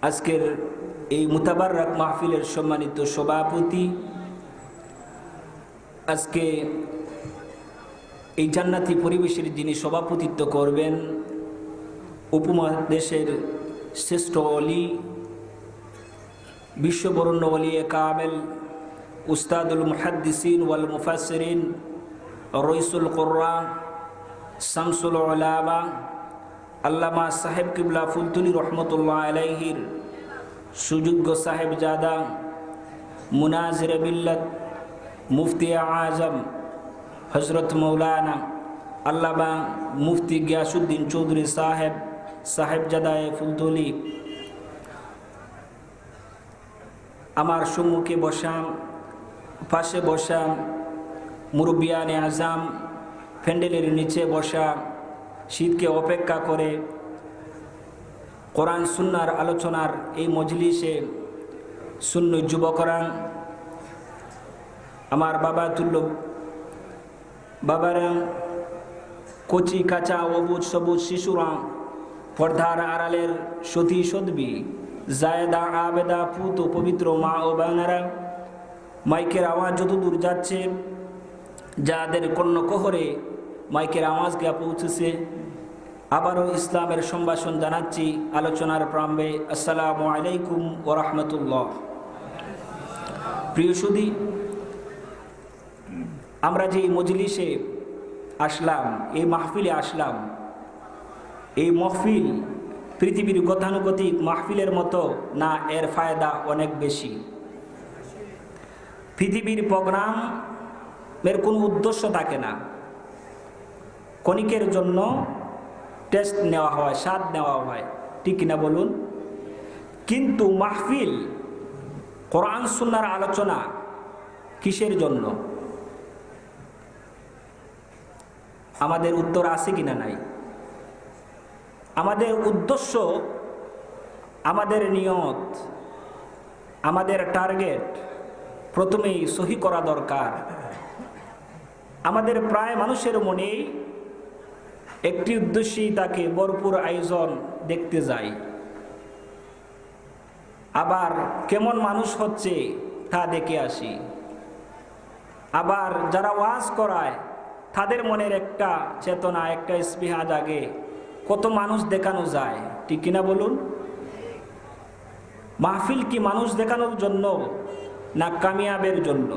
আজকের এই মুতাবাররাক মাহফিলের সম্মানিত সভাপতি, আজকে এই জান্নাতি পরিবেশের যিনি সভাপতিত্ব করবেন, উপমহাদেশের শ্রেষ্ঠ ওলি, বিশ্ববরণ্য ওলিয়ে কামেল, উস্তাদুল মুহাদ্দিসিন ওয়াল মুফাসসিরিন, রইসুল কুরআন, শামসুল উলামা, আল্লামা সাহেব কিবলা ফুলতুলি রহমতুল্লাহ আলাইহির সুযোগ্য সাহেবজাদা, মুনাজির মিল্লাত, মুফতি আজম হজরত মৌলানা আল্লামা মুফতি গিয়াসউদ্দিন চৌধুরী সাহেবজাদায়ে ফুলতুলি, আমার সম্মুখে বসা, পাশে বসা মুরব্বিয়ানে আজম, প্যান্ডেলের নিচে বসা, শীতকে অপেক্ষা করে কোরআন সুন্নাহর আলোচনার এই মজলিসে সুন্নি যুবকরা, আমার বাবা তুল্য বাবারা, কচি কাঁচা অবুজ সবুজ শিশুরা, পর্দার আড়ালের সতী সদ্বী, জায়েদা আবেদা পুত পবিত্র মা ও বোনেরা, মাইকের আওয়াজ যতদূর যাচ্ছে, যাদের কর্ণকোহরে মাইকের আওয়াজ গিয়া পৌঁছেছে, আবারও ইসলামের সম্ভাষণ জানাচ্ছি আলোচনার প্রারম্ভে। আসসালামু আলাইকুম ওয়া রাহমাতুল্লাহ। প্রিয় সুধী, আমরা যে মজলিসে আসলাম, এই মাহফিলে আসলাম, এই মাহফিল পৃথিবীর গতানুগতিক মাহফিলের মতো না, এর ফায়দা অনেক বেশি। পৃথিবীর প্রোগ্রামের কোনো উদ্দেশ্য থাকে না, ক্ষণিকের জন্য টেস্ট নেওয়া হয়, স্বাদ নেওয়া হয়, ঠিক কিনা বলুন? কিন্তু মাহফিল, কোরআন সুন্নাহর আলোচনা কিসের জন্য? আমাদের উত্তর আছে কিনা নাই? আমাদের উদ্দেশ্য, আমাদের নিয়ত, আমাদের টার্গেট প্রথমেই সহি করা দরকার। আমাদের প্রায় মানুষের মনেই একটি উদ্দেশ্যেই তাকে ভরপুর আয়োজন দেখতে যাই, আবার কেমন মানুষ হচ্ছে তা দেখে আসি, আবার যারা ওয়াজ করায় তাদের মনের একটা চেতনা, একটা স্পৃহা জাগে, কত মানুষ দেখানো যায়, ঠিক কিনা বলুন? মাহফিল কি মানুষ দেখানোর জন্য না কামিয়াবের জন্য?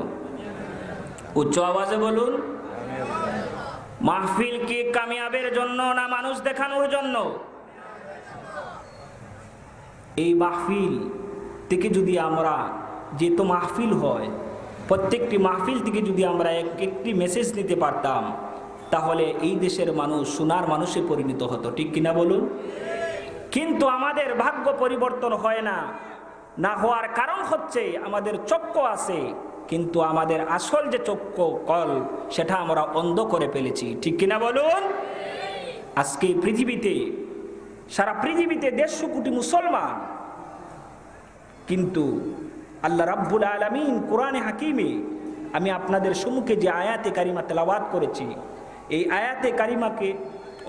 উচ্চ আওয়াজে বলুন। মাহফিল কি কামিয়াবের জন্য না মানুষ দেখানোর জন্য? এই মাহফিল থেকে যদি আমরা, যেহেতু মাহফিল হয়, প্রত্যেকটি মাহফিল থেকে যদি আমরা একটি মেসেজ নিতে পারতাম, তাহলে এই দেশের মানুষ সোনার মানুষে পরিণত হতো, ঠিক কিনা বলুন? কিন্তু আমাদের ভাগ্য পরিবর্তন হয় না, না হওয়ার কারণ হচ্ছে আমাদের চক্ষু আছে, কিন্তু আমাদের আসল যে চক্ষু কল, সেটা আমরা অন্ধ করে ফেলেছি, ঠিক কিনা বলুন? আজকে পৃথিবীতে, সারা পৃথিবীতে 150 কোটি মুসলমান, কিন্তু আল্লাহ রাব্বুল আলামিন কোরআনে হাকিমে, আমি আপনাদের সম্মুখে যে আয়াতে কারিমা তেলাওয়াত করেছি, এই আয়াতে কারিমাকে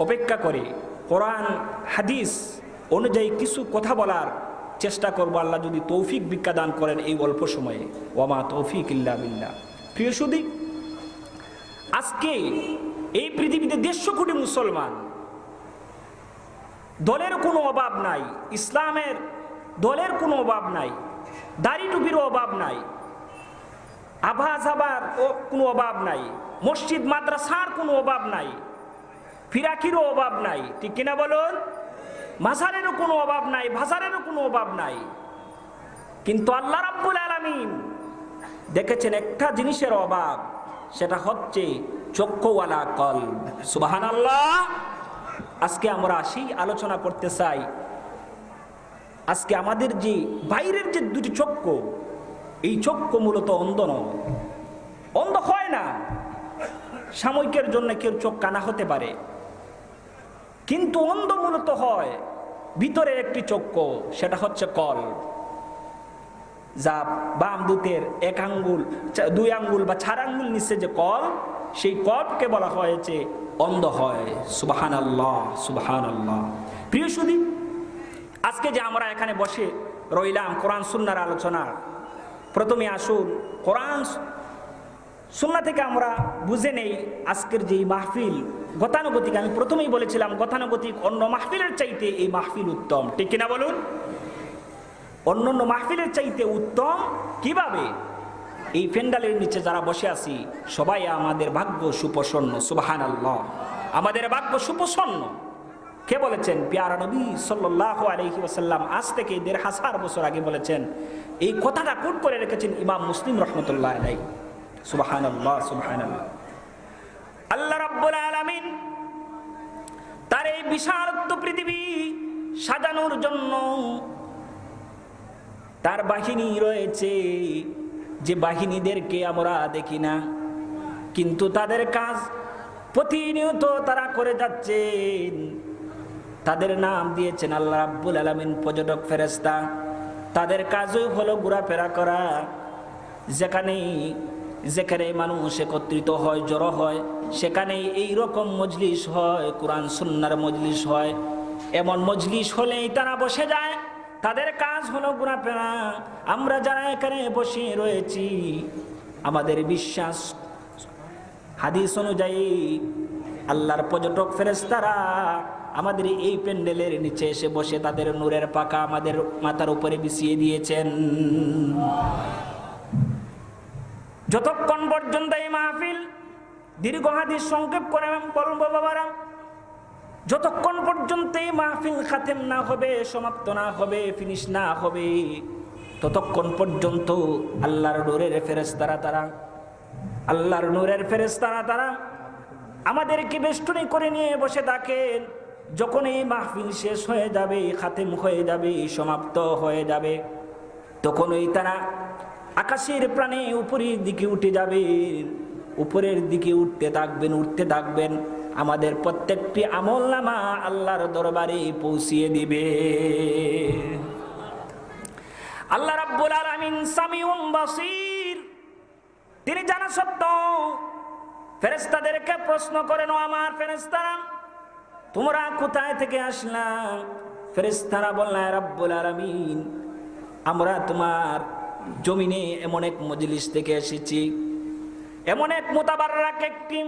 অপেক্ষা করে কোরআন হাদিস অনুযায়ী কিছু কথা বলার চেষ্টা করবো, আল্লাহ যদি তৌফিক ভিক্ষা দান করেন এই অল্প সময়ে। ওয়ামা তৌফিক ইল্লা বিল্লাহ। প্রিয় সুধী, আজকে এই পৃথিবীতে 150 কোটি মুসলমান, দলের কোনো অভাব নাই, ইসলামের দলের কোনো অভাব নাই, দাড়ি টুপিরও অভাব নাই, আভাজাবার কোনো অভাব নাই, মসজিদ মাদ্রাসার কোনো অভাব নাই, ফিরাকিরও অভাব নাই, ঠিক কিনা বলুন? মাজারেরও কোনো অভাব নাই, বাজারেরও কোনো অভাব নাই। কিন্তু আল্লাহ রাব্বুল আলামিন দেখেছেন একটা জিনিসের অভাব, সেটা হচ্ছে চক্ষুওয়ালা কলব। সুবহানাল্লাহ। আজকে আমরা সেই আলোচনা করতে চাই। আজকে আমাদের যে বাইরের যে দুটি চক্ষু, এই চক্ষু মূলত অন্ধ নয়, অন্ধ হয় না। সাময়িকের জন্য কেউ চোখ কানা হতে পারে, কিন্তু অন্ধ মূলত হয় ভিতরে একটি চক্ষু, সেটা হচ্ছে কলব। যা বাম দুতের 1 আঙ্গুল, 2 আঙ্গুল বা 4 আঙ্গুল নিচে যে কলব, সেই কলবকে বলা হয়েছে অন্ধ হয়। সুবহানাল্লাহ, সুবহানাল্লাহ। প্রিয় সুধী, আজকে যে আমরা এখানে বসে রইলাম কোরআন সুন্নাহর আলোচনা, প্রথমে আসুন কোরআন সুন্নাহ থেকে আমরা বুঝে নেই আজকের যে মাহফিল গতানুগতিক, আমি প্রথমেই বলেছিলাম গতানুগতিক অন্য মাহফিলের চাইতে এই মাহফিল উত্তম, ঠিক কিনা বলুন? অন্য মাহফিলের চাইতে উত্তম কিভাবে? এই প্যান্ডেলের নিচে যারা বসে আছি সবাই আমাদের ভাগ্য সুপ্রসন্ন, সুবহানাল্লাহ, আমাদের ভাগ্য সুপ্রসন্ন। কে বলেছেন? প্যারা নবী সাল্লাল্লাহু আলাইহি ওয়াসাল্লাম আজ থেকে ১৫০০ বছর আগে বলেছেন। এই কথাটা কোট করে রেখেছেন ইমাম মুসলিম রহমতুল্লাহ আলাইহি। সুবহানাল্লাহ, সুবহানাল্লাহ। আল্লাহ রাব্বুল আলামিন তার এই বিশালত পৃথিবী সাজানোর জন্য তার বাহিনী রয়েছে, যে বাহিনীদেরকে আমরা দেখি না, কিন্তু তাদের কাজ প্রতিনিয়ত তারা করে যাচ্ছেন। তাদের নাম দিয়েছেন আল্লাহ রাব্বুল আলামিন পর্যটক ফেরেশতা। তাদের কাজই হলো ঘোরাফেরা করা। যেখানে মানুষ একত্রিত হয়, জড়ো হয়, সেখানেই এই রকম মজলিস হয়, কোরআন সুন্নাহর মজলিস হয়। এমন মজলিস হলেই তারা বসে যায়। তাদের কাজ হলো ঘোরাফেরা। আমরা যারা এখানে বসে রয়েছি, আমাদের বিশ্বাস হাদিস অনুযায়ী আল্লাহর পর্যটক ফেরেশতারা আমাদের এই প্যান্ডেলের নিচে এসে বসে তাদের নূরের পাখা আমাদের মাথার উপরে বিছিয়ে দিয়েছেন। যতক্ষণ পর্যন্ত এই মাহফিল, দীর্ঘ হাদিস সংক্ষেপ করে বলবো বাবারা, যতক্ষণ পর্যন্ত এই মাহফিল খাতেম না হবে, সমাপ্ত না হবে, ফিনিশ না হবে, ততক্ষণ পর্যন্ত আল্লাহর নূরের ফেরেশতারা তারা আমাদেরকে বেষ্টনী করে নিয়ে বসে থাকেন। যখন এই মাহফিল শেষ হয়ে যাবে, খাতেম হয়ে যাবে, সমাপ্ত হয়ে যাবে, তখনই তারা আকাশের প্রাণে উপরের দিকে উঠে যাবেন। উপরের দিকে উঠতে থাকবেন। আমাদের প্রত্যেকটি আমলনামা আল্লাহর দরবারে পৌঁছিয়ে দিবে। আল্লাহ রাব্বুল আলামিন সামিউম বাসীর, তিনি জানা সত্ত্বেও ফেরেশতাদেরকে প্রশ্ন করেন, ও আমার ফেরেশতারা, তোমরা কোথায় থেকে আসলা? ফেরেশতারা বললেন, রাব্বুল আলামিন, আমরা তোমার জমিনে এমন এক মজলিস থেকে এসেছি, এমন এক মুতাবাররাক একটি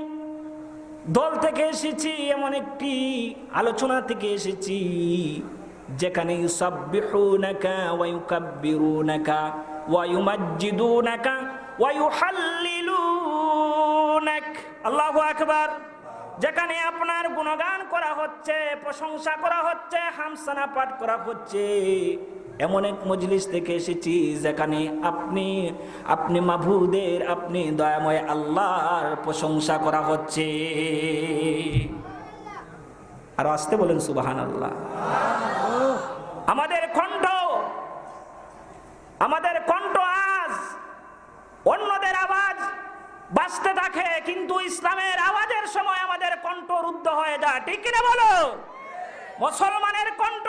দল থেকে এসেছি, এমন একটি আলোচনা থেকে এসেছি যেখানে ইউসাব্বিহুনাকা ওয়া ইউকাব্বিরুনাকা ওয়া ইউমাজ্জিদুনাকা ওয়া ইউহাল্লিলুনাক। আল্লাহু আকবার। যেখানে আপনার গুণগান করা হচ্ছে, প্রশংসা করা হচ্ছে, হামসানা পাঠ করা হচ্ছে, এমন এক মজলিস থেকে এসেছি যেখানে আপনি মাবুদের, আপনি দয়াময় আল্লাহর প্রশংসা করা হচ্ছে। আর আসতে বলেন সুবহানাল্লাহ। আমাদের কণ্ঠ আজ অন্যদের আওয়াজ বাজতে থাকে, কিন্তু ইসলামের আওয়াজের সময় আমাদের কণ্ঠ রুদ্ধ হয়ে যায়, ঠিক কিনা বলো? মুসলমানের কণ্ঠ,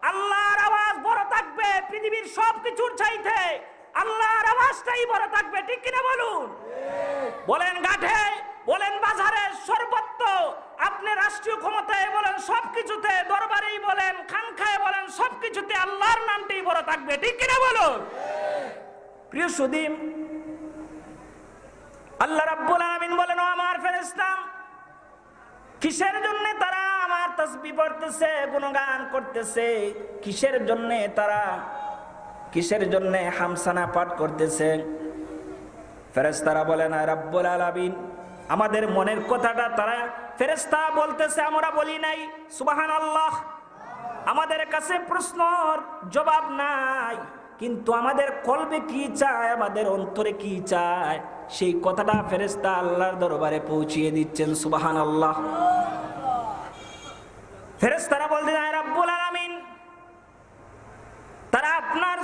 আল্লাহর আওয়াজ বড় থাকবে পৃথিবীর সবকিছুর চাইতে, আল্লাহর আওয়াজটাই বড় থাকবে, ঠিক কিনা বলুন? বলেন ঘাটে, বলেন বাজারে, সর্বত্র, আপনি রাষ্ট্রীয় ক্ষমতায় বলেন, সবকিছুতে, দরবারেই বলেন, খানখায় বলেন, সবকিছুতে আল্লাহর নামটাই বড় থাকবে, ঠিক কিনা বলুন? প্রিয় সুদীম, আল্লাহ রাব্বুল আলামিন বলেন, ও আমার ফেরেশতা, কিসের জন্য তারা আমার তাসবিহ পড়তেছে, গুণগান করতেছে? কিসের জন্য হামসানা পাঠ করতেছে? ফেরেশতারা বলেন, রাব্বুল আলামিন, আমাদের মনের কথাটা তারা ফেরেশতা বলতেছে, আমরা বলি নাই। সুবহানাল্লাহ। আমাদের কাছে প্রশ্নর জবাব নাই, কিন্তু আমাদের কলবে কি চায়, আমাদের অন্তরে কি চায়, সেই কথাটা ফেরেশতা আল্লাহর দরবারে পৌঁছিয়ে দিচ্ছেন। সুবহানাল্লাহ। ফেরেশতারা বলতেন, রাব্বুল আলামিন, তারা আপনার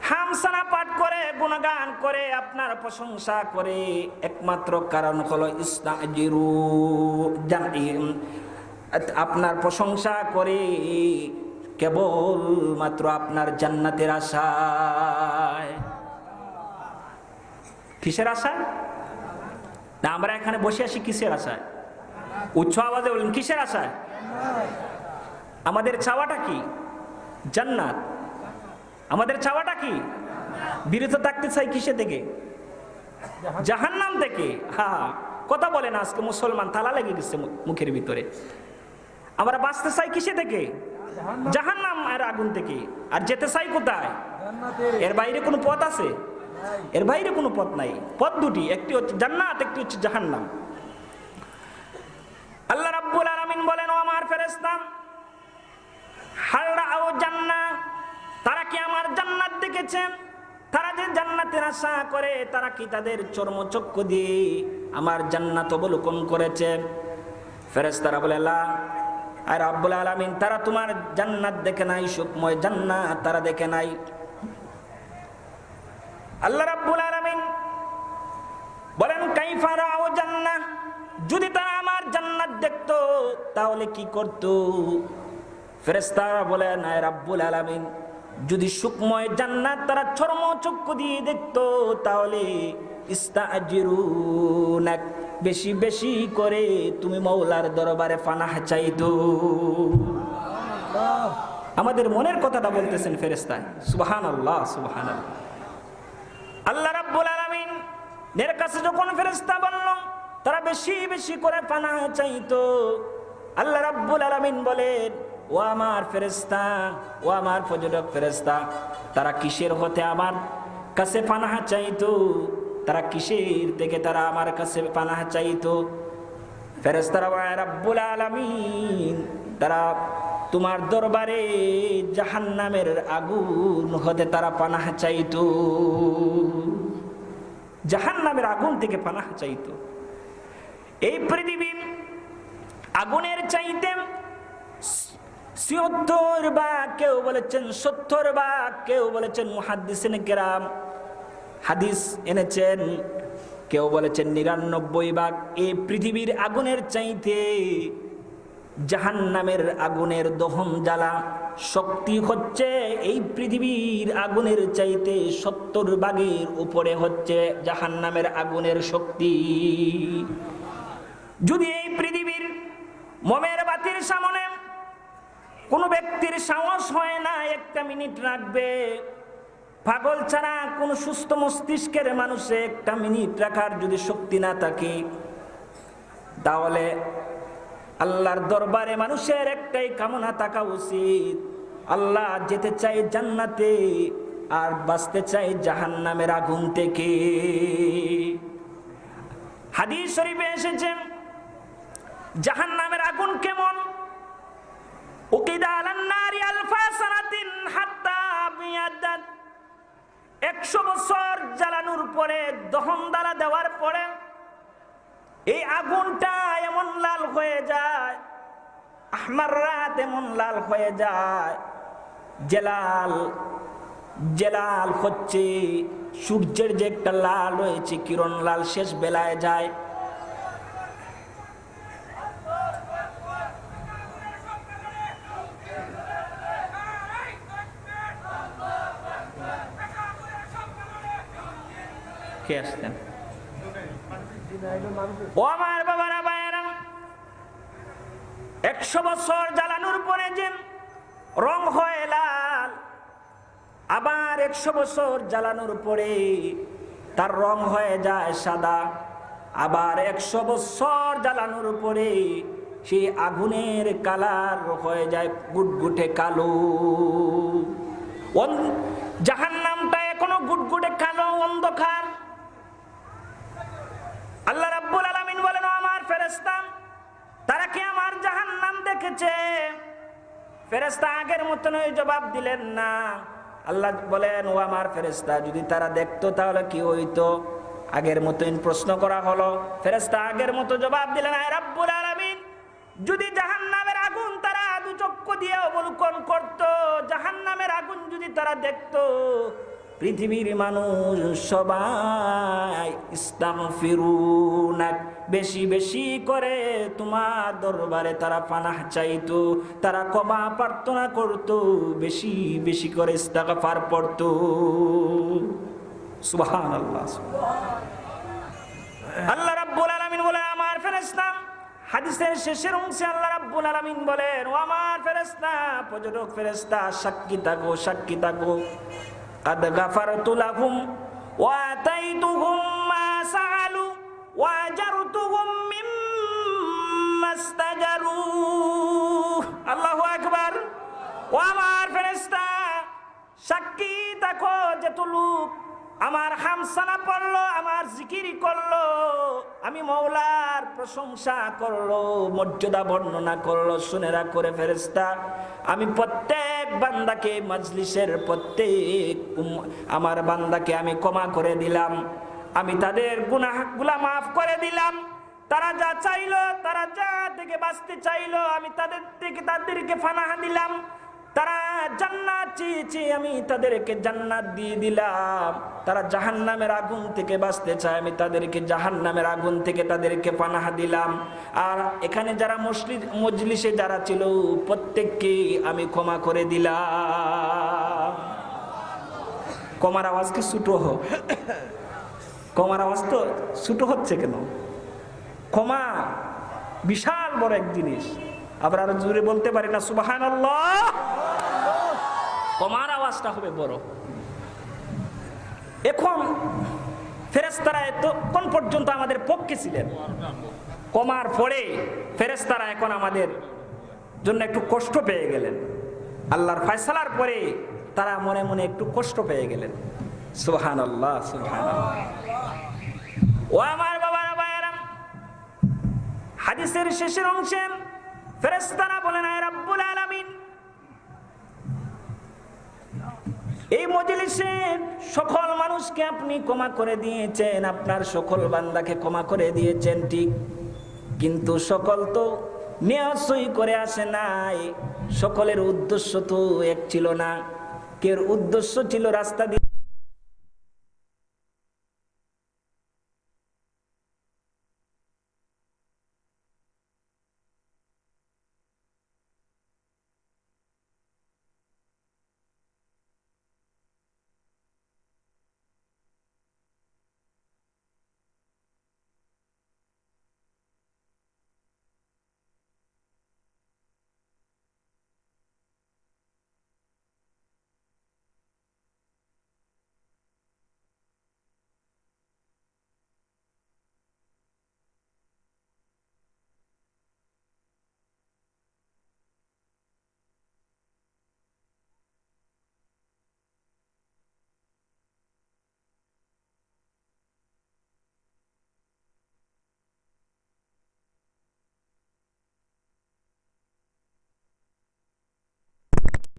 হামসানা পাঠ করে, গুণগান করে, আপনার প্রশংসা করে, একমাত্র কারণ হলো আপনার প্রশংসা করে কেবল মাত্র আপনার জান্নাতের আশায়। কিসের আশায়? না, আমরা এখানে বসে আছি কিসের আশায়? উচ্চ আওয়াজে বলেন, কিসের আশায়? আমাদের চাওয়াটা কি? জান্নাত। আমাদের চাওয়াটা কি? বিরত থাকতে চাই কিসে থেকে? জাহান্নাম থেকে। হ্যাঁ, কথা বলে না আজকে মুসলমান, তালা লেগে গেছে মুখের ভিতরে। আমরা বাঁচতে চাই কিসে থেকে? জাহান্নাম আর আগুন থেকে। আর যেতে চাই কোথায়? এর বাইরে কোনো পথ আছে? এর বাইরে কোনো পথ নাই। পথ দুটি, একটি হচ্ছে জান্নাত, একটি হচ্ছে জাহান্নাম। আল্লাহ রাব্বুল আলামিন বলেন, ও আমার ফেরেশতা, হাল রাআউ জান্নাহ, তারা কি আমার জান্নাত দেখেছে? তারা যে জান্নাতের আশা করে, তারা কি তাদের চর্মচক্ষু দিয়ে আমার জান্নাত অবলোকন করেছে? ফেরেশতারা বলে, লা। আর রাব্বুল আলামিন, তারা তোমার জান্নাত দেখে নাই, সুখময় জান্নাত তারা দেখে নাই। আল্লাহ রাব্বুল আলামিন বলেন, কাইফা রাআউ জান্নাহ, যদি তারা আমার জান্নাত দেখতো তাহলে কি করত? ফেরেশতারা বলেন, আয় রাব্বুল আলামিন, যদি সুখময় জান্নাত তারা চর্মচক্ষু দিয়ে দেখতো তাহলে ইস্তাজিরুনাক, বেশি বেশি করে তুমি মওলার দরবারে পানাহ চাইতো। আমাদের মনের কথাটা বলতেছেন ফেরেশতা। সুবহানাল্লাহ, সুবহানাল্লাহ। আল্লাহ রাব্বুল আলামিন এর কাছে যখন ফেরেশতা বলল তারা বেশি বেশি করে পানাহ চাইতো, আল্লাহ রাব্বুল আলামিন বলেন, ও আমার ফেরেশতা, ও আমার ফজলক ফেরেশতা, তারা কিসের হতে আমার কাছে পানাহ চাইতো? তারা কিসের থেকে তারা আমার কাছে পানাহ চাইতো? ফেরেশতারা বলে, রাব্বুল আলামিন, তারা তোমার দরবারে জাহান্নামের আগুন হতে তারা পানাহ চাইতো। জাহান্নামের আগুন থেকে পানাহ চাইতো। এই পৃথিবীর আগুনের চাইতে ৭৬ ভাগ, কেউ বলেছেন ৭০ ভাগ, কেউ বলেছেন মুহাদ্দিসিনে কেরাম হাদিস এনেছেন, কেউ বলেছেন ৯৯ ভাগ। এই পৃথিবীর আগুনের চাইতে জাহান্নামের আগুনের দহন জ্বালা শক্তি হচ্ছে এই পৃথিবীর আগুনের চাইতে ৭০ ভাগের উপরে হচ্ছে জাহান্নামের আগুনের শক্তি। যদি এই পৃথিবীর মোমের বাতির সামনে কোনো ব্যক্তির সাহস হয় না একটা মিনিট রাখবে, পাগল ছাড়া কোনো সুস্থ মস্তিষ্কের মানুষে একটা মিনিট রাখার যদি শক্তি না থাকে, তাহলে আল্লাহর দরবারে মানুষের একটাই কামনা থাকা উচিত, আল্লাহ যেতে চাই জান্নাতে আর বাঁচতে চাই জাহান্নামের আগুন থেকে। হাদিস শরীফে এসেছে জাহান্নামের আগুন কেমন? উকিদা আলান নারি আলফা সানাতিন হাত্তা বিয়াদাত, ১০০ বছর জ্বালানোর পরে, দহন দ্বারা দেওয়ার পরে এই আগুনটা এমন লাল হয়ে যায়, আহমার রাত এমন লাল হয়ে যায়, জেলাল জেলাল হচ্ছে সূর্যের যে একটা লাল রয়েছে, কিরণ লাল শেষ বেলায় যায়। কে আসতেন? ও আমার বাবারা ভাইয়েরা, ১০০ বছর জ্বালানোর পরে যে রং হয় লাল, আবার ১০০ বছর জ্বালানোর পরে তার রং হয়ে যায় সাদা, আবার ১০০ বছর জ্বালানোর পরে সেই আগুনের কালার হয়ে যায় গুটগুটে কালো। জাহান্নামটা এখনো গুটগুটে কালো, অন্ধকার। আল্লাহ রাব্বুল আলামিন বলেন, আমার ফেরেশতা, তারা কি আমার জাহান্নাম দেখেছে? ফেরেশতা আগের মতন জবাব দিলেন না। আল্লাহ বলেন, ও আমার ফেরেশতা, যদি তারা দেখতো তাহলে কি হইতো? আগের মতন প্রশ্ন করা হলো, ফেরেশতা আগের মতো জবাব দিলেন, আয় রাব্বুল আলামিন, যদি জাহান্নামের আগুন তারা দু চক্ষু দিয়ে অবলোকন করতো, জাহান্নামের আগুন যদি তারা দেখতো, পৃথিবীর মানুষ সবাই ইস্তাগফিরুনাক, বেশি বেশি করে তোমার দরবারে তারা পানাহ চাইতো, তারা ক্ষমা প্রার্থনা করতো, বেশি বেশি করে ইস্তিগফার পড়তো। সুবহানাল্লাহ। আল্লাহ রাব্বুল আলামিন বলে, আমার ফেরেশতা, হাদিসের শেষের অংশে আল্লাহ রাব্বুল আলামিন বলেন, ও আমার ফেরেশতা, পর্যটক ফেরেশতা, সাক্ষী থাকো, সাক্ষী থাকো, কাদ গাফারতু লাহুম ওয়া আতাইতুহুম মা সাআলু ওয়া আজারতুহুম মিম্মা ইস্তাজারু। আল্লাহু আকবার। ও আমার ফেরেশতা, সাক্ষী থাকো, যত লোক আমার হামসানা পড়লো, আমার জিকির করলো, আমি মওলার প্রশংসা করলো, মর্যাদা বর্ণনা করলো, শুনে রাখো রে ফেরেশতা, আমি প্রত্যেক বান্দাকে, মজলিসের প্রত্যেক আমার বান্দাকে আমি ক্ষমা করে দিলাম, আমি তাদের গুনাহগুলা মাফ করে দিলাম। তারা যা চাইলো, তারা যা থেকে বাঁচতে চাইলো, আমি তাদেরকে ফানাহ দিলাম। তারা জান্নাত চেয়েছে, আমি তাদেরকে জান্নাত দিয়ে দিলাম। তারা জাহান্নামের আগুন থেকে বাঁচতে চায়, আমি তাদেরকে জাহান্নামের আগুন থেকে তাদেরকে পানাহ দিলাম। আর এখানে যারা মজলিসে যারা ছিল, প্রত্যেককে আমি ক্ষমা করে দিলাম। ক্ষমার আওয়াজ কি ছোটো হোক? ক্ষমার আওয়াজ তো ছোটো হচ্ছে কেন? ক্ষমা বিশাল বড় এক জিনিস। আবার আরো জোরে বলতে পারি না সুবহানাল্লাহ? ক্ষমার আওয়াজটা হবে বড়। এখন ফেরেশতারা এতক্ষণ পর্যন্ত আমাদের পক্ষে ছিলেন, ক্ষমার পরে ফেরেশতারা এখন আমাদের জন্য একটু কষ্ট পেয়ে গেলেন। আল্লাহর ফয়সালার পরে তারা মনে মনে একটু কষ্ট পেয়ে গেলেন। সুবহানাল্লাহ, সুবহানাল্লাহ। ও আমার বাবারা, ভাইয়েরা, হাদিসের শেষের অংশে ফেরেশতারা বলেন, আয় রাব্বুল আলামিন, এই মজলিসে সকল মানুষকে আপনি ক্ষমা করে দিয়েছেন, আপনার সকল বান্দাকে ক্ষমা করে দিয়েছেন ঠিক, কিন্তু সকল তো নিয়ত করে আসে নাই। সকলের উদ্দেশ্য তো এক ছিল না। কের উদ্দেশ্য ছিল রাস্তা দিয়ে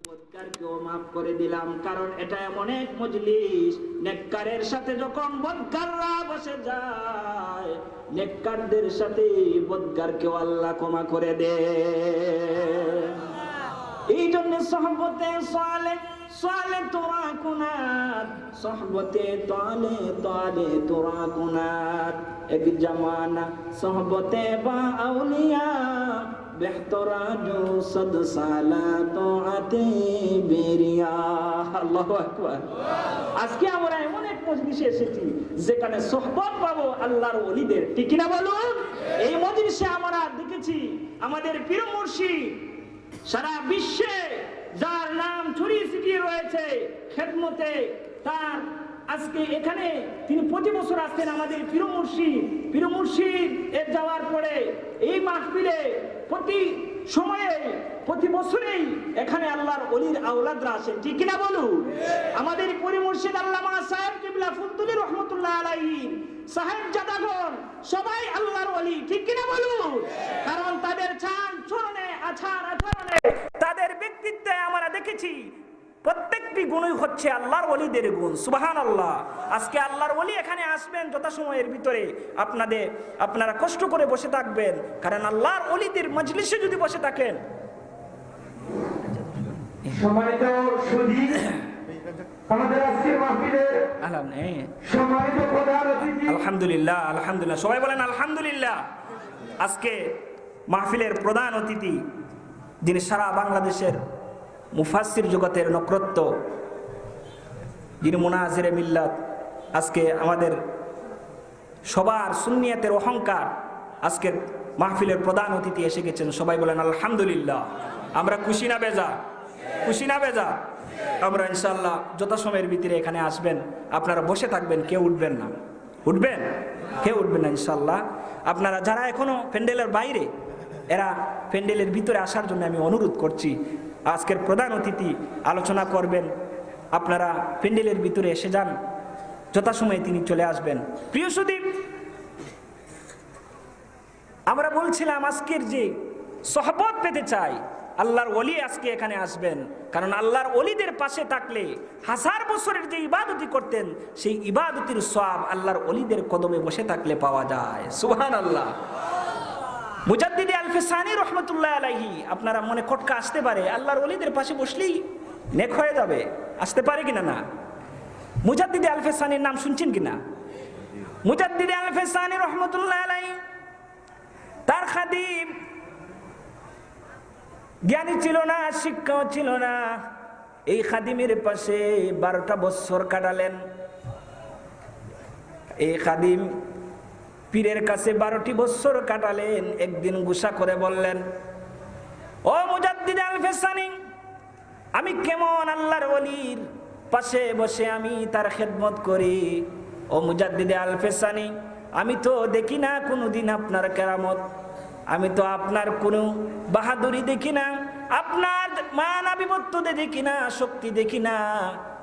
বদকারকেও মাফ করে দিলাম, কারণ এটা এমন এক মজলিস, নেককারের সাথে যখন বদকাররা বসে যায়, নেককারদের সাথে বদকারকেও আল্লাহ ক্ষমা করে দেয়। এই জন্য সহবতে সালেহ সালে তোরা কুনাত, সহবতে তালে তালে তোরা কুনাত, এক জামানা সহবতে বা আউলিয়া, বেহতরা জো সদ সালা তোআতে বেরিয়া। আল্লাহু আকবার। আজকে আমরা এমন এক মজলিসে এসেছি যেখানে সোহবত পাবো আল্লাহর ওলিদের, ঠিক কিনা বলুন? এই মজলিসে আমরা দেখেছি আমাদের পীর মুর্শিদ সারা বিশ্বে যার নাম ছড়িয়ে ছিটিয়ে রয়েছে খেদমতে, তার আজকে এখানে তিনি প্রতি বছর আসতেন আমাদের পীর মুর্শিদ এর যাওয়ার পরে এই মাহফিলে প্রতি সময়ে প্রতি বছরেই এখানে আল্লাহর ওলির আওলাদরা আসেন, ঠিক কিনা বলুন? আমাদের পীর মুর্শিদ আল্লামা সাহেব কিবলা ফুতুলি রহমাতুল্লাহ আলাইহি সাহেব জাদাগণ সবাই আল্লাহর ওলি, ঠিক কিনা বলুন? কারণ তাদের চান চরণে, আচার আচরণে, তাদের ব্যক্তিত্বে আমরা দেখেছি প্রত্যেকটি গুণই হচ্ছে আল্লাহর ওলিদের গুণ। সুবহানাল্লাহ। আজকে আল্লাহর ওলি এখানে আসবেন যথাসময়ের ভিতরে, আপনারা কষ্ট করে বসে থাকবেন, কারণ আল্লাহর ওলিদের মজলিসে যদি বসে থাকেন। সম্মানিত সুধী, আমাদের আজকের মাহফিলে সম্মানিত প্রধান অতিথি, আলহামদুলিল্লাহ, আলহামদুলিল্লাহ, সবাই বলেন আলহামদুলিল্লাহ। আজকে মাহফিলের প্রধান অতিথি, যিনি সারা বাংলাদেশের মুফাসসির জগতের নক্ষত্র, যিনি মুনাজিরে মিল্লাত, আজকে আমাদের সবার সুন্নিয়তের অহংকার, আজকের মাহফিলের প্রধান অতিথি এসে গেছেন, সবাই বলেন আলহামদুলিল্লাহ। আমরা খুশি না বেজা? খুশি না বেজা? আমরা ইনশাআল্লাহ যথাসময়ের ভিতরে এখানে আসবেন, আপনারা বসে থাকবেন, কেউ উঠবেন না। উঠবেন? কেউ উঠবেন না ইনশাআল্লাহ। আপনারা যারা এখনো প্যান্ডেলের বাইরে, এরা প্যান্ডেলের ভিতরে আসার জন্য আমি অনুরোধ করছি। আজকের প্রধান অতিথি আলোচনা করবেন, আপনারা প্যান্ডেলের ভিতরে এসে যান, যথাসময়ে তিনি চলে আসবেন। প্রিয় সুদীপ, আমরা বলছিলাম আজকের যে সহবত পেতে চাই, আল্লাহর ওলি আজকে এখানে আসবেন, কারণ আল্লাহর ওলিদের পাশে থাকলে হাজার বছরের যে ইবাদতি করতেন সেই ইবাদতির সওয়াব আল্লাহর ওলিদের কদমে বসে থাকলে পাওয়া যায়। সুবহানাল্লাহ। মুজাদ্দিদ আল-ফিসানি রহমতুল্লাহ আলাইহি, আপনারা মনে খটকা আসতে পারে, আল্লাহর ওলিদের পাশে বসলেই নেক হয়ে যাবে, আসতে পারে কিনা? না। মুজাদ্দিদ আল-ফিসানির নাম শুনছেন কিনা? মুজাদ্দিদ আল-ফিসানি রহমতুল্লাহ আলাইহি, তার খাদিম জ্ঞানী ছিল না, শিক্ষাও ছিল না। এই খাদিমের পাশে 12টা বছর কাটালেন। এই খাদিম পীরের কাছে 12টি বছর কাটালেন। একদিন গুসা করে বললেন, ও মুজাদ্দিদ আল-ফিসানি, আমি কেমন আল্লাহর ওলির পাশে বসে আমি তার খেদমত করি। ও মুজাদ্দিদ আল-ফিসানি, আমি তো দেখি না কোনোদিন আপনার কেরামত, আমি তো আপনার কোনো বাহাদুরি দেখি না, আপনার মানবিত্ব দেখি না, শক্তি দেখি না।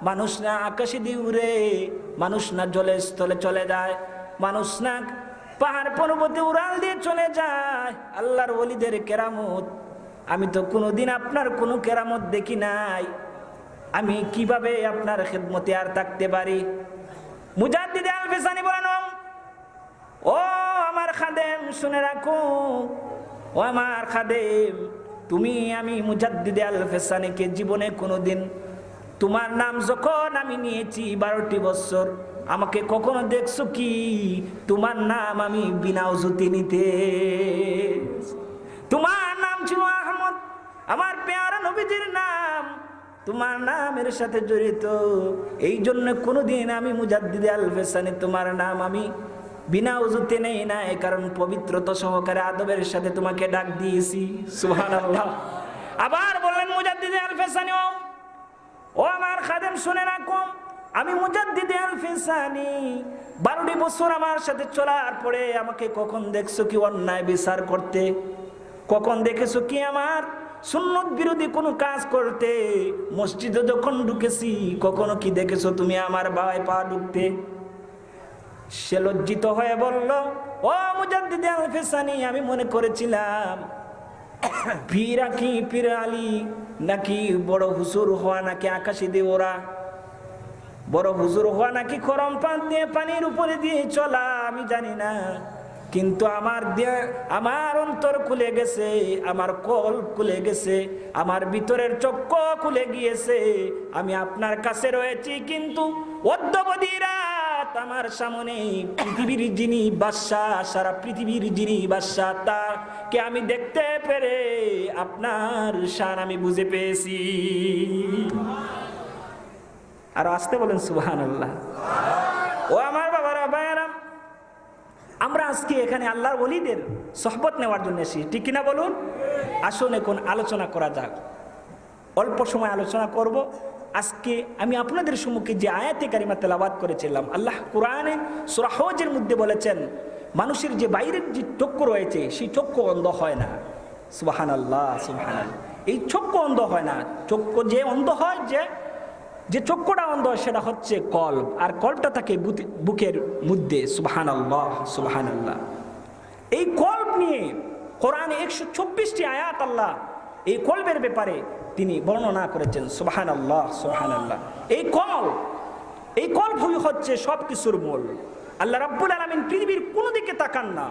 মানুষ না আকাশে দিয়ে উড়ে, মানুষ না জলে স্থলে চলে যায়, মানুষ না পাহাড় পর্বতে উড়াল দিয়ে চলে যায়। আল্লাহর ওলিদের কেরামত আমি তো কোনোদিন আপনার কোনো কেরামত দেখি নাই, আমি কিভাবে আপনার খেদমতে আর থাকতে পারি? মুজাদ্দিদ আল-ফিসানি বলেন, ও আমার খাদেম শুনে রাখো, ও আমার খাদেম, তুমি আমি মুজাদ্দিদ আল-ফিসানিকে জীবনে কোনোদিন তোমার নাম যখন আমি নিয়েছি 12টি বছর, আমাকে কখনো দেখছো কি তোমার নাম আমি বিনা ওযুতে নিতে? তোমার নাম ছিল আহমদ, আমার পেয়ারা নবীজির নাম, তোমার নামের সাথে জড়িত। এই জন্য কোনোদিন আমি মুজাদ্দিদ আল-ফিসানি তোমার নাম আমি বিনা ওযুতে নেই না, কারণ পবিত্রতা সহকারে আদবের সাথে তোমাকে ডাক দিয়েছি। সুবহানাল্লাহ। আবার বললেন মুজাদ্দিদ আল-ফিসানি, ও আমার খাদেম শুনে রাখো, আমি মুজাদ্দিদ আল-ফিসানি 12টি বছর আমার সাথে চলার পরে আমাকে কখন দেখছো কি অন্যায় বিচার করতে? কখন দেখেছো কি আমার সুন্নত বিরোধী কোনো কাজ করতে? মসজিদে যখন ঢুকেছি কখনো কি দেখেছো তুমি আমার বাবায় পা ঢুকতে? সে লজ্জিত হয়ে বলল, ও মুজাদ্দিদ আল-ফিসানি, আমি মনে করেছিলাম পীর আলী নাকি বড় হুজুর হওয়া, নাকি আকাশে দিয়ে ওরা, বড় হুজুর হওয়া নাকি গরম পানি দিয়ে পানির উপরে দিয়ে চলা, আমি জানি না। কিন্তু আমার অন্তর খুলে গেছে, আমার কল খুলে গেছে, আমার ভিতরের চক্ষু খুলে গিয়েছে। আমি আপনার কাছে রয়েছি, কিন্তু অদ্যাবধি রাত আমার সামনে পৃথিবীর যিনি বাদশাহ, সারা পৃথিবীর যিনি বাদশাহ, তাকে আমি দেখতে পেরে আপনার শান আমি বুঝে পেয়েছি। আর আসতে বলেন সুবহানাল্লাহ। ও আমার বাবারা, ভাইয়ারা, আমরা আজকে এখানে আল্লাহর ওলিদের সোহবত নেওয়ার জন্য এসেছি, ঠিক কিনা বলুন? আসুন এখন আলোচনা করা যাক। অল্প সময় আলোচনা করব। আজকে আমি আপনাদের সম্মুখে যে আয়াতে কারিমা তেলাওয়াত করেছিলাম, আল্লাহ কোরআনে সূরা হজের মধ্যে বলেছেন, মানুষের যে বাইরের যে চক্ষু রয়েছে সেই চক্ষু অন্ধ হয় না। সুবহানাল্লাহ, সুবহানাল্লাহ। এই চক্ষু অন্ধ হয় না। চক্ষু যে অন্ধ হয়, যে চক্ষুটা অন্ধ হয় সেটা হচ্ছে কলব, আর কলবটা থাকে বুকের মধ্যে। সুবহানাল্লাহ, সুবহানাল্লাহ। এই কলব নিয়ে কোরআনে 124টি আয়াত আল্লাহ এই কলবের ব্যাপারে তিনি বর্ণনা করেছেন। সুবহানাল্লাহ, সুবহানাল্লাহ। এই কলব হচ্ছে সব কিছুর মূল। আল্লাহ রাব্বুল আলামিন পৃথিবীর কোনো দিকে তাকান না,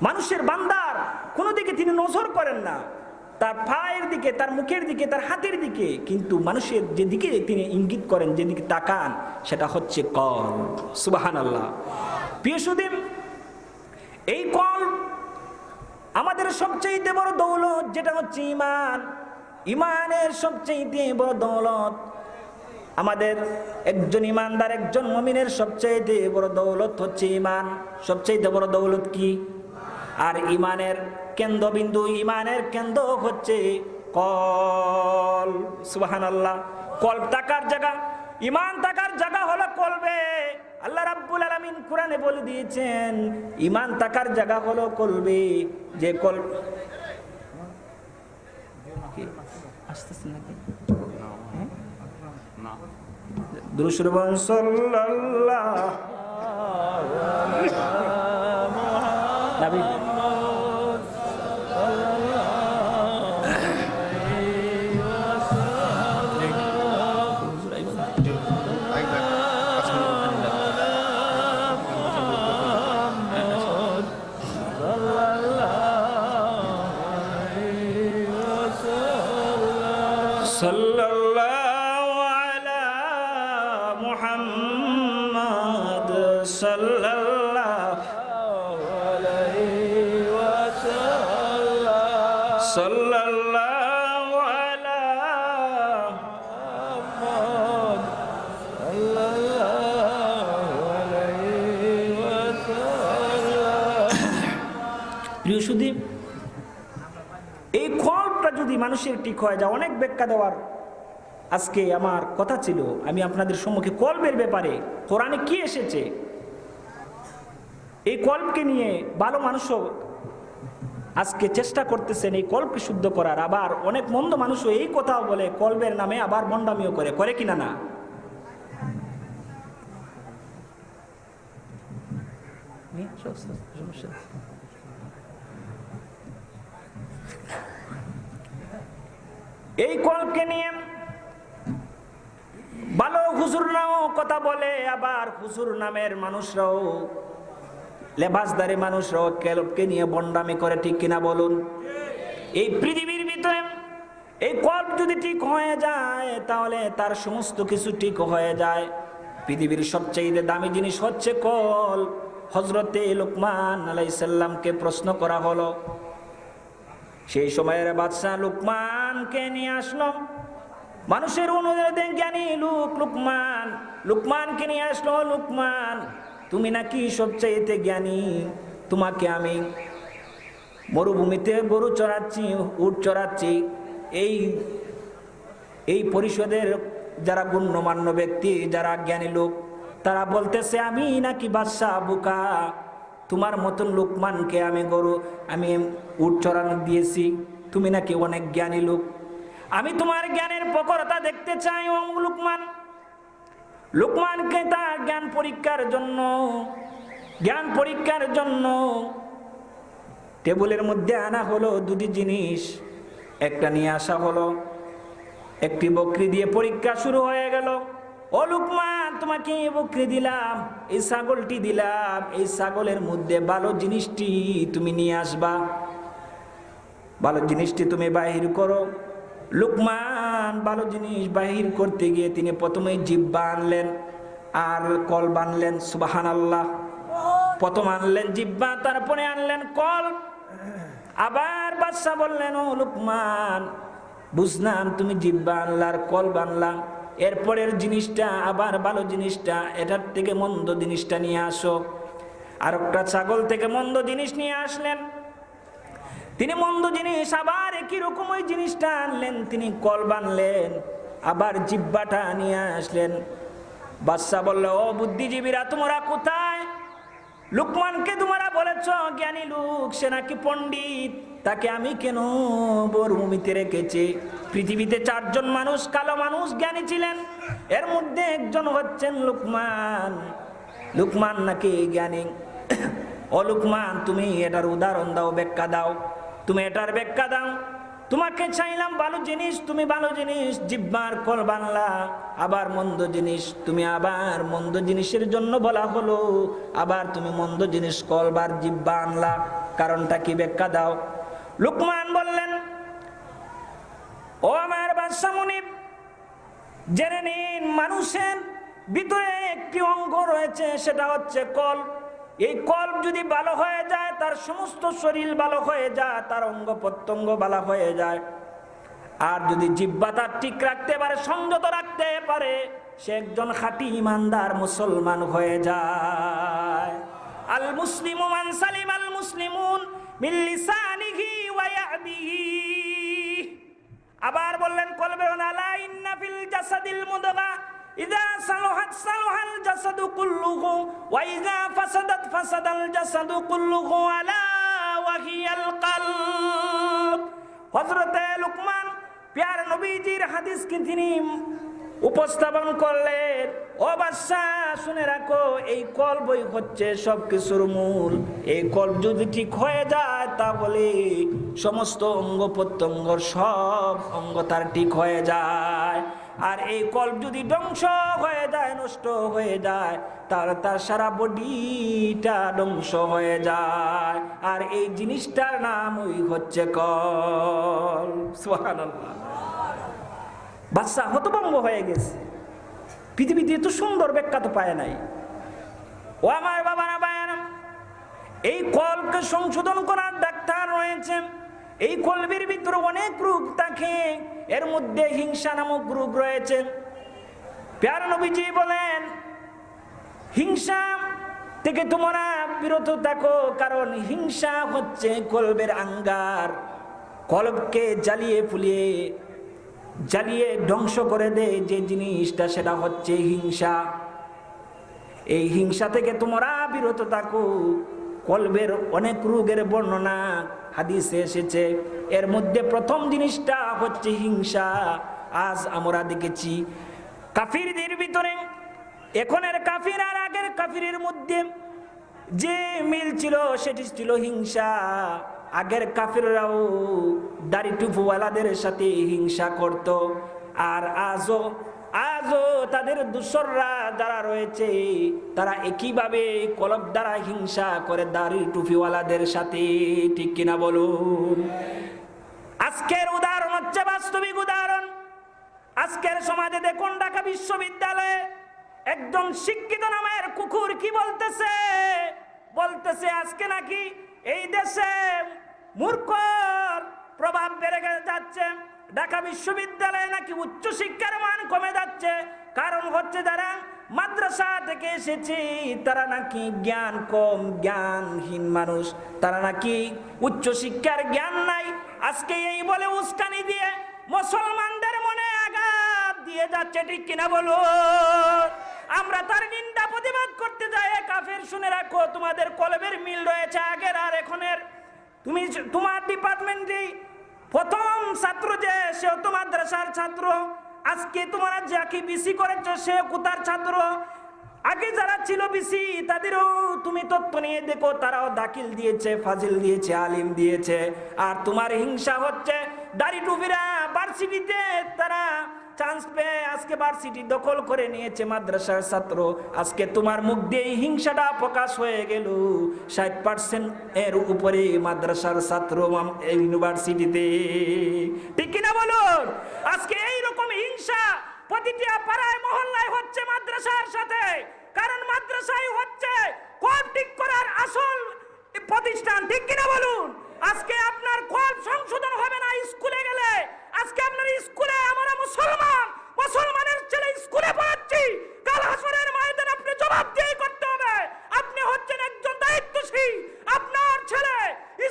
মানুষের বান্দার কোনো দিকে তিনি নজর করেন না, তার পায়ের দিকে, তার মুখের দিকে, তার হাতের দিকে, কিন্তু মানুষের যেদিকে তিনি ইঙ্গিত করেন, যেদিকে তাকান, সেটা হচ্ছে কলব। সুবহানাল্লাহ। প্রিয় সুদীপ, এই কলব আমাদের সবচেয়ে বড় দৌলত, যেটা হচ্ছে ঈমান। ঈমানের সবচেয়ে বড় দৌলত, আমাদের একজন ঈমানদার, একজন মুমিনের সবচেয়ে বড় দৌলত হচ্ছে ঈমান। সবচেয়ে বড় দৌলত কি? আর ইমানের কেন্দ্রবিন্দু, ইমানের কেন্দ্র হচ্ছে কল। সুবহানাল্লাহ। কলব থাকার জায়গা, ইমান থাকার জায়গা হলো কলবে। আল্লাহ রাব্বুল আলামিন কোরআনে বলে দিয়েছেন ইমান থাকার জায়গা হলো কলবে। যে কলব আসতেছে নাকি দুরূদ শরীফ সাল্লাল্লাহু নবী সাল্লাল্লাহু আলা মুহাম্মদ সাল্লাল্লাহু আলাইহি ওয়াসাল্লাম সাল্লাল্লাহু আলা মুহাম্মদ সাল্লাল্লাহু আলাইহি ওয়াসাল্লাম। প্রিয় সুধী, এই কলবটা যদি মানুষের ঠিক হয়ে যায়, অনেক ব্যাখ্যা দেওয়ার আজকে আমার কথা ছিল। আমি আপনাদের সম্মুখে কলবের ব্যাপারে কোরআনে কি এসেছে, এই কলবকে নিয়ে ভালো মানুষও আজকে চেষ্টা করতেছেন এই কলবকে শুদ্ধ করার। আবার অনেক মন্দ মানুষও এই কথাও বলে কলবের নামে, আবার মন্দামিও করে কিনা না? এই কলবকে নিয়ে ভালো হুজুররাও কথা বলে, আবার হুজুর নামের মানুষরাও, লেবাসদারি মানুষরাও কলবকে নিয়ে বন্ডামি করে, ঠিক কিনা বলুন? এই পৃথিবীর ভিতরে এই কলব যদি ঠিক হয়ে যায় তাহলে তার সমস্ত কিছু ঠিক হয়ে যায়। পৃথিবীর সবচেয়ে দামি জিনিস হচ্ছে কল। হযরতে লুকমান আলাইহিস সালামকে প্রশ্ন করা হলো, সেই সময়ের বাদশা লুকমানকে নিয়ে আসলো, মানুষের অনুরোধে জ্ঞানী লুকমানকে নিয়ে আসলো। লুকমান, তুমি নাকি সবচাইতে জ্ঞানী, তোমাকে আমি মরুভূমিতে গরু চড়াচ্ছি, উট চড়াচ্ছি। এই পরিষদের যারা গণ্যমান্য ব্যক্তি, যারা জ্ঞানী লোক, তারা বলতেছে আমি নাকি বাদশা বুকা, তোমার মতন লুকমানকে আমি উট চড়ানো দিয়েছি, তুমি নাকি অনেক জ্ঞানী লোক, আমি তোমার জ্ঞানের প্রখরতা দেখতে চাই। ও লুকমানকে তার জ্ঞান পরীক্ষার জন্য টেবিলের মধ্যে আনা হলো দুটি জিনিস, একটা নিয়ে আসা হলো, একটি বকরি দিয়ে পরীক্ষা শুরু হয়ে গেল। ও লুকমান, তোমাকে বকরি দিলাম, এই ছাগলটি দিলাম, এই ছাগলের মধ্যে ভালো জিনিসটি তুমি নিয়ে আসবা, ভালো জিনিসটি তুমি বাহির করো। লুকমান ভালো জিনিস বাহির করতে গিয়ে তিনি প্রথমে জিহ্বা আনলেন আর কল বানলেন। সুবহানাল্লাহ। প্রথম আনলেন জিহ্বা, তারপরে আনলেন কল। আবার বাদশা বললেন, ও লুকমান, বুঝলাম তুমি জিহ্বা আনলা আর কল বানলা, এরপরের জিনিসটা আবার ভালো জিনিসটা, এটার থেকে মন্দ জিনিসটা নিয়ে আসো। আর একটা ছাগল থেকে মন্দ জিনিস নিয়ে আসলেন, তিনি মন্দ জিনিস আবার একই রকম ওই জিনিসটা আনলেন, তিনি কল বানলেন, আবার জিহ্বাটা নিয়ে আসলেন। বাদশা বলল, ও বুদ্ধিজীবীরা, তোমরা কোথায়? লুকমানকে তোমরা বলেছ জ্ঞানী লোক, সে নাকি পণ্ডিত, তাকে আমি কেন মরুভূমিতে রেখেছি? পৃথিবীতে 4 জন মানুষ, কালো মানুষ জ্ঞানী ছিলেন, এর মধ্যে একজন হচ্ছেন লুকমান। লুকমান নাকি জ্ঞানী। ও লুকমান, তুমি এটার উদাহরণ দাও, ব্যাখ্যা দাও, তুমি এটার ব্যাখ্যা দাও। তোমাকে চাইলাম ভালো জিনিস, তুমি ভালো জিনিস জিহ্বার কল বানলা, আবার মন্দ জিনিস, তুমি আবার মন্দ জিনিসের জন্য বলা হলো, আবার তুমি মন্দ জিনিস কলবার জিহ্বা আনলা, কারণটা কি, ব্যাখ্যা দাও। লুকমান বললেন, ও আমার বাদশা মুনিব, জেনে নিন মানুষের ভিতরে একটি অঙ্গ রয়েছে, সেটা হচ্ছে কল। এই কল যদি ভালো হয়ে যায়, তার সমস্ত শরীর ভালো হয়ে যায়, তার অঙ্গ প্রত্যঙ্গ ভালো হয়ে যায়। আর যদি জিহ্বা তার ঠিক রাখতে পারে, সংযত রাখতে পারে, সে একজন খাঁটি ইমানদার মুসলমান হয়ে যায়। আল মুসলিমু মান সালিম আল মুসলিমুন মিন লিসানিহি ওয়া ইয়াদিহি। আবার বললেন কলবে আলা ইন্না ফিল জাসাদিল মুদগা ইযা সালাহাত সালাহাল জাসাদু কুল্লুহু ওয়া ইযা ফাসাদাত ফাসাদাল জাসাদু কুল্লুহু আলা ওয়া হিয়াল কলব। হযরতে লুকমান প্যার নবীজির হাদিসকে তিনি উপস্থাপন করলেন, ও বাদশা শুনে রাখো, এই কলবই হচ্ছে সবকিছুর মূল। এই কলব যদি ঠিক হয়ে যায় তাহলে সমস্ত অঙ্গ প্রত্যঙ্গ সব অঙ্গ তার ঠিক হয়ে যায়। আর এই কলব যদি ধ্বংস হয়ে যায়, নষ্ট হয়ে যায়, তাহলে তার সারা বডিটা ধ্বংস হয়ে যায়। আর এই জিনিসটার নামই হচ্ছে কলব। সুবহানাল্লাহ। বাদশা হতভম্ব হয়ে গেছে, পৃথিবীতে এত সুন্দর ব্যাখ্যা তো পায় নাই। ও আমার বাবারা ভাইয়ারা, এই কলবকে সংশোধন করার ডাক্তার রয়েছে। এই কলবের ভিতরে অনেক রোগ থাকে, এর মধ্যে হিংসা নামক রোগ রয়েছে। প্যার নবীজি বলেন, হিংসা থেকে তোমরা বিরত থাকো, কারণ হিংসা হচ্ছে কলবের আঙ্গার। কলবকে জ্বালিয়ে ধ্বংস করে দেয় যে জিনিসটা, সেটা হচ্ছে হিংসা। এই হিংসা থেকে তোমরা বিরত থাকো। কলবের অনেক রোগের বর্ণনা হাদিসে এসেছে, এর মধ্যে প্রথম জিনিসটা হচ্ছে হিংসা। আজ আমরা দেখেছি কাফিরদের ভিতরে, এখনের কাফির আর আগের কাফিরের মধ্যে যে মিল ছিল সেটি ছিল হিংসা। আগের কাফিররাও দাড়ি টুপুওয়ালাদের সাথে হিংসা করত, আর আজও তাদের দূষররা যারা রয়েছে তারা একইভাবে কলব দ্বারা হিংসা করে দাড়ি টুপিওয়ালাদের সাথে। ঠিক কিনা বলুন? আজকের উদাহরণ হচ্ছে বাস্তবিক উদাহরণ। আজকের সমাজে দেখুন, ঢাকা বিশ্ববিদ্যালয়ে একজন শিক্ষিত নামের কুকুর কি বলতেছে আজকে নাকি এই দেশে মূর্খর প্রভাব বেড়ে যাচ্ছে। ঢাকা বিশ্ববিদ্যালয়ে নাকি উচ্চ শিক্ষার মান কমে যাচ্ছে। কারণ হচ্ছে যারা মাদ্রাসা থেকে এসেছে তারা নাকি জ্ঞান কম, জ্ঞানহীন মানুষ, তারা নাকি উচ্চ শিক্ষার জ্ঞান নাই। আজকে এই বলে উস্কানি দিয়ে মুসলমানদের মনে আঘাত দিয়ে যাচ্ছে। ঠিক কিনা বলুন? আমরা তার নিন্দা প্রতিবাদ করতে যাই। কাফের শুনে রাখো, তোমাদের কলবের মিল রয়েছে আগের আর এখনের। তোমার ডিপার্টমেন্টে প্রথম ছাত্র যে, সেও তো মাদ্রাসার ছাত্র। আজকে তোমরা যাকে বিসি করেছো সে কোথার ছাত্র। আগে যারা ছিল বিসি তাদেরও তুমি তথ্য নিয়ে দেখো, তারাও দাখিল দিয়েছে, ফাজিল দিয়েছে, আলিম দিয়েছে। আর তোমার হিংসা হচ্ছে দাড়ি টুপিরা ভার্সিটিতে তারা চান্স পেয়ে আজকে ভার্সিটি দখল করে নিয়েছে মাদ্রাসার ছাত্র। আজকে তোমার মুখ দিয়ে হিংসাটা প্রকাশ হয়ে গেল। 60% এর উপরে মাদ্রাসার ছাত্র ইউনিভার্সিটিতে। ঠিক কিনা বলুন? আজকে এইরকম হিংসা প্রতিটি পাড়ায় মহল্লায় হচ্ছে মাদ্রাসার সাথে। কারণ মাদ্রাসাই হচ্ছে কলব ঠিক করার আসল প্রতিষ্ঠান। ঠিক কিনা বলুন? আজকে আপনার কলব সংশোধন হবে না স্কুলে গেলে। আজকে আপনার স্কুলে আমরা মুসলমানের ছেলে স্কুলে পড়াচ্ছি, কাল হাসরের ময়দানে আপনি জবাবদিহি করতে হবে। আপনি হচ্ছেন একজন দায়িত্বশীল। আপনার ছেলে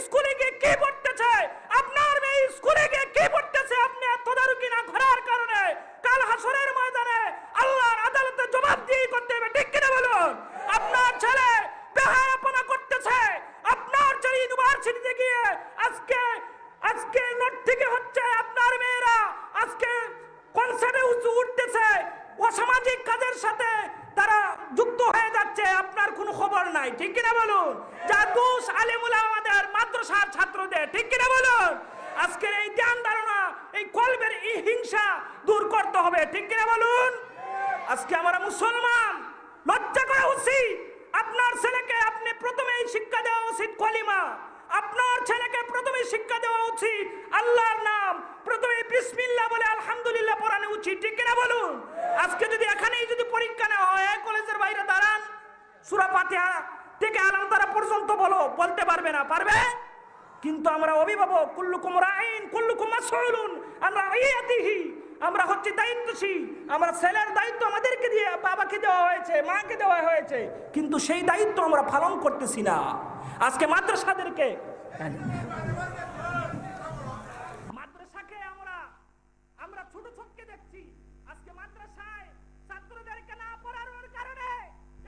স্কুলে গিয়ে কি পড়তেছে, আপনার মেয়ে স্কুলে গিয়ে কি পড়তেছে, আপনি তদারকি না করার কারণে কাল হাসরের ময়দানে আল্লাহর আদালতে জবাবদিহি করতে হবে। ঠিক কিনা বলুন? আপনার ছেলে বেহায়াপনা করতেছে, আপনার ছেলে ইউনিভার্সিটিতে গিয়ে আজকে নোট থেকে হচ্ছে, আপনার মেয়েরা আজকে কনসার্টে উঠতেছে, অসামাজিক কাজের সাথে তারা যুক্ত হয়ে যাচ্ছে, আপনার কোনো খবর নাই। ঠিক কিনা বলুন? যা দোষ আলেমুল আমাদের মাদ্রাসার ছাত্রদের। ঠিক কিনা বলুন? আজকের এই ধ্যান ধারণা, এই কলবের এই হিংসা দূর করতে হবে। ঠিক কিনা বলুন? আজকে আমরা মুসলমান, লজ্জা করা উচিত। আপনার ছেলেকে আপনি প্রথমেই শিক্ষা দেওয়া উচিত কলিমা। আপনার ছেলেকে প্রথমে শিক্ষা দেওয়া উচিত আল্লাহর নাম, প্রথমে বিসমিল্লাহ বলে আলহামদুলিল্লাহ পড়ানো উচিত। ঠিক কিনা বলুন? আজকে যদি এখানেই যদি পরীক্ষা নেওয়া হয়, কলেজের বাইরে দাঁড়ান, সূরা ফাতিহা থেকে আলাম তারা পর্যন্ত বলতে পারবে না, পারবে? কিন্তু আমরা অভিভাবক, কুল্লুকুম রাইন কুল্লুকুম মাসউলুন, আমরা রাইয়াতিহি, আমরা হচ্ছে দায়িত্বশীল। আমরা ছেলের দায়িত্ব আমাদেরকে দিয়ে, বাবাকে দেওয়া হয়েছে, মাকে দেওয়া হয়েছে, কিন্তু সেই দায়িত্ব আমরা পালন করতেছি না। আজকে মাদ্রাসাদেরকে মাদ্রাসাকে আমরা ছোট ছোটকে দেখছি। আজকে মাদ্রাসায় ছাত্রদেরকে না পড়ানোর কারণে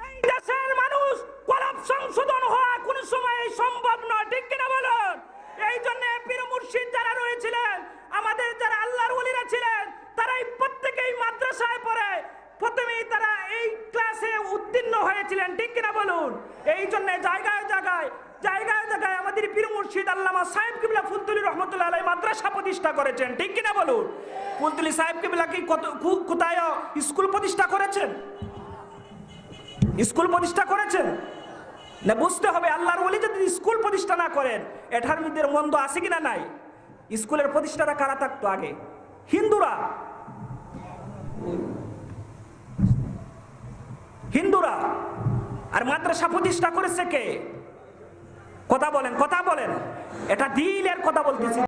এই দেশের মানুষ কলব সংশোধন হওয়া কোন সময় সম্ভব নয়, ঠিক কিনা বলুন? এই জন্য পীর মুর্শিদ যারা রয়েছিলেন, আমাদের যারা আল্লাহর ওলিরা ছিলেন, তারাই প্রত্যেকেই মাদ্রাসায় পড়ে প্রথমেই তারা এই ক্লাসে উত্তীর্ণ হয়েছিলেন, ঠিক কিনা বলুন? এই জন্য জায়গায় জায়গায় আমাদের পীর মুর্শিদ আল্লামা সাহেব কিবলা ফুলতুলি রহমতুল্লাহ আলাইহি মাদ্রাসা প্রতিষ্ঠা করেছেন, ঠিক কিনা বলুন? ফুলতুলি সাহেব কিবলা কি কোথায় স্কুল প্রতিষ্ঠা করেছেন? স্কুল প্রতিষ্ঠা করেছেন না? বুঝতে হবে, আল্লাহর ওলি যদি স্কুল প্রতিষ্ঠা না করেন, এটার মধ্যে মন্দ আছে কিনা নাই? স্কুলের প্রতিষ্ঠাটা কারা থাকতো আগে? হিন্দুরা। আর মাদ্রাসা প্রতিষ্ঠা করেছে কে? কথা বলেন, এটা দিলের কথা বলতেছি।